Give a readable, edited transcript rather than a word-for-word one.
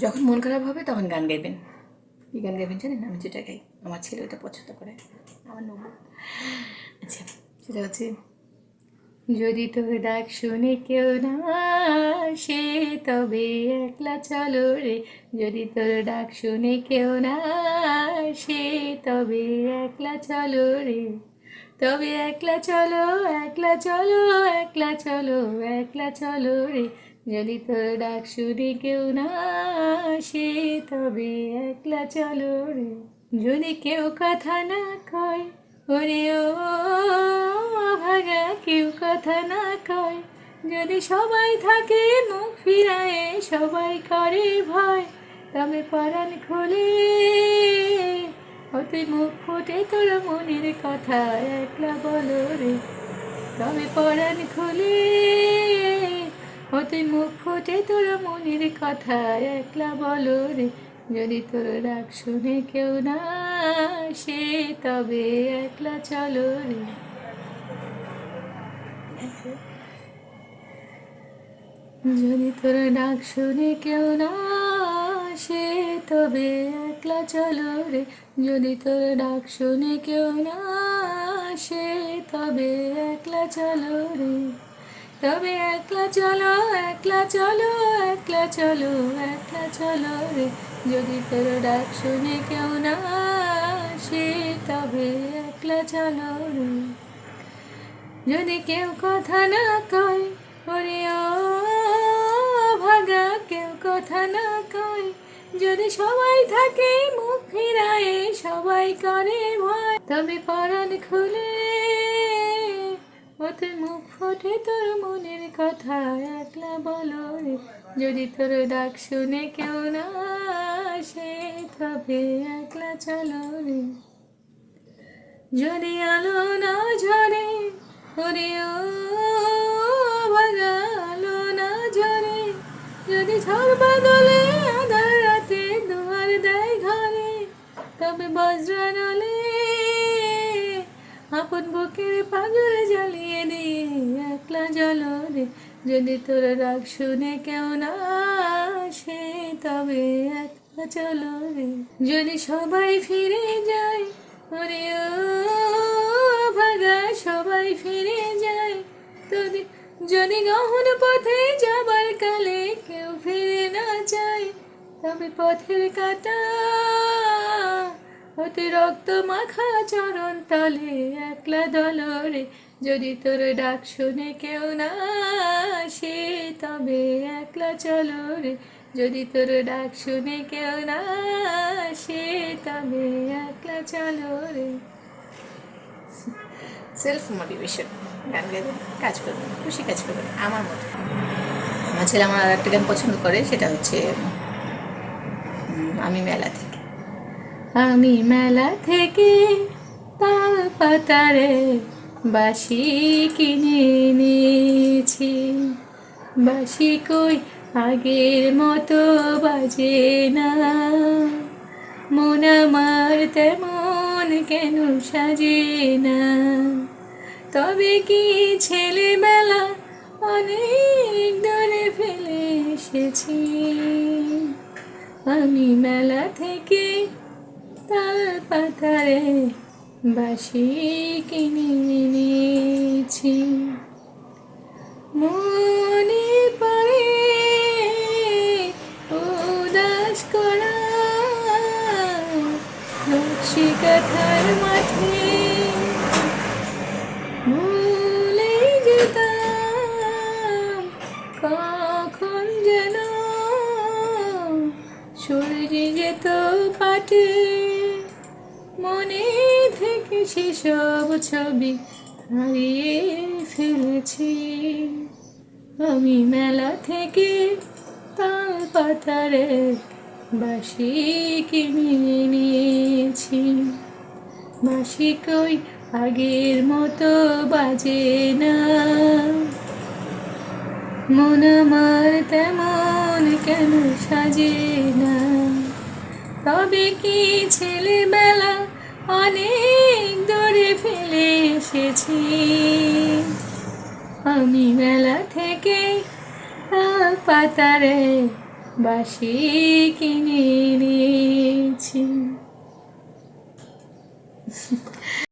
যখন মন খারাপ হবে তখন গান গাইবেন। কী গান গাইবেন জানেন? আমি যেটা গাই, আমার ছেলে ওটা পছন্দ করে, আমার নবু। আচ্ছা, সেটা হচ্ছে, যদি তোর ডাক শুনে কেউ না আসে তবে একলা চলো রে, যদি তোর ডাক শুনে কেউ না আসে তবে একলা চলো রে, তবে একলা চলো, একলা চলো, একলা চলো, একলা চলো রে, যদি তোর ডাক শুনে কেউ না আসে তবে একলা চলো রে, যদি কেউ কথা না কয়, ওরে ও ভাগা কেউ কথা না কয়, যদি সবাই থাকে মুখ ফিরায়ে, সবাই করে ভয়, তবে পরাণ খোলে তুই মুখ ফুটে তোর মনের কথা একলা বলো রে, তবে পরাণ খোলে তুই মুখ ফুটে তোর মনের কথা একলা বলো রে, যদি তোর ডাক শুনে কেউ না আসে তবে একলা চলো রে। যদি তোর ডাক শুনে কেউ না আসে তবে একলা চলো রে, যদি তোর ডাক শুনে কেউ না আসে তবে একলা চলো রে, তবে একলা চলো, একলা চলো, একলা চলো, একলা চলো রে, যদি তোর ডাক শুনে কেউ না আসে তবে একলা চলো রে, যদি কেউ কথা না কয়, ওরে ও ভাগা কেউ কথা না কয়, যদি সবাই থাকে মুখ ফিরায়ে, সবাই করে ভয়, তবে পরাণ খুলে তুই মুখ ফোটে তোর মনের কথা একলা বলো রে, যদি তোর ডাক শুনে কেউ না আসে তবে একলা চলো রে, যদি আলো না ঝরে, ওরে ও ভাগা আলো না ঝরে, যদি ঝড় বাদলে আধার রাতে দুয়ার দেয় ঘরে, তবে বজ্রানলে আপন বুকের পাগল জ্বালিয়ে দিয়ে একলা জ্বলো রে, যদি তোর ডাক শুনে কেউ না আসে তবে একলা চলো রে, যদি সবাই ফিরে যায়, ওরে ও ভাগা সবাই ফিরে যায়, যদি গহন পথে যাবার কালে কেউ ফিরে না যায়, তবে পথের কাটা অতি রক্ত মাখা চরণ তলে একলা দলরে, যদি তোর ডাক শুনে কেউ না আসে তবে একলা চলো রে, যদি তোর ডাক শুনে কেউ না আসে তবে একলা চলো রে। সেলফ মোটিভেশন গান গাইবেন, কাজ করবেন, খুশি কাজ করবেন আমার মতো। আমার ছেলে আমার একটা গান পছন্দ করে, সেটা হচ্ছে আমি মেলা থেকে, আমি মেলা থেকে তাল পাতারে বাঁশি কিনে এনেছি, বাঁশি কই আগের মতো বাজে না, মন আমার তেমন কেন সাজে না, তবে কি ছেলেবেলা অনেক দূরে ফেলে এসেছি, আমি মেলা থেকে তাল পাতারে বাঁশি কিনে এনেছি, মনে পড়ে উদাস করা নকশি কাঁথার মাঠে, ভুলে যেতাম কখন যেন সূর্য যেত পাটে, মনে থেকে সেসব ছবি হারিয়ে ফেলেছি, আমি মেলা থেকে তাল পাতারে বাঁশি কিনে নিয়েছি, বাঁশি কই আগের মতো বাজে না, মন আমার তেমন কেন সাজে না, তবে কি ছেলেবেলা অনেক দূরে ফেলে এসেছি, আমি মেলা থেকে পাতারে বাসি কিনে এনেছি।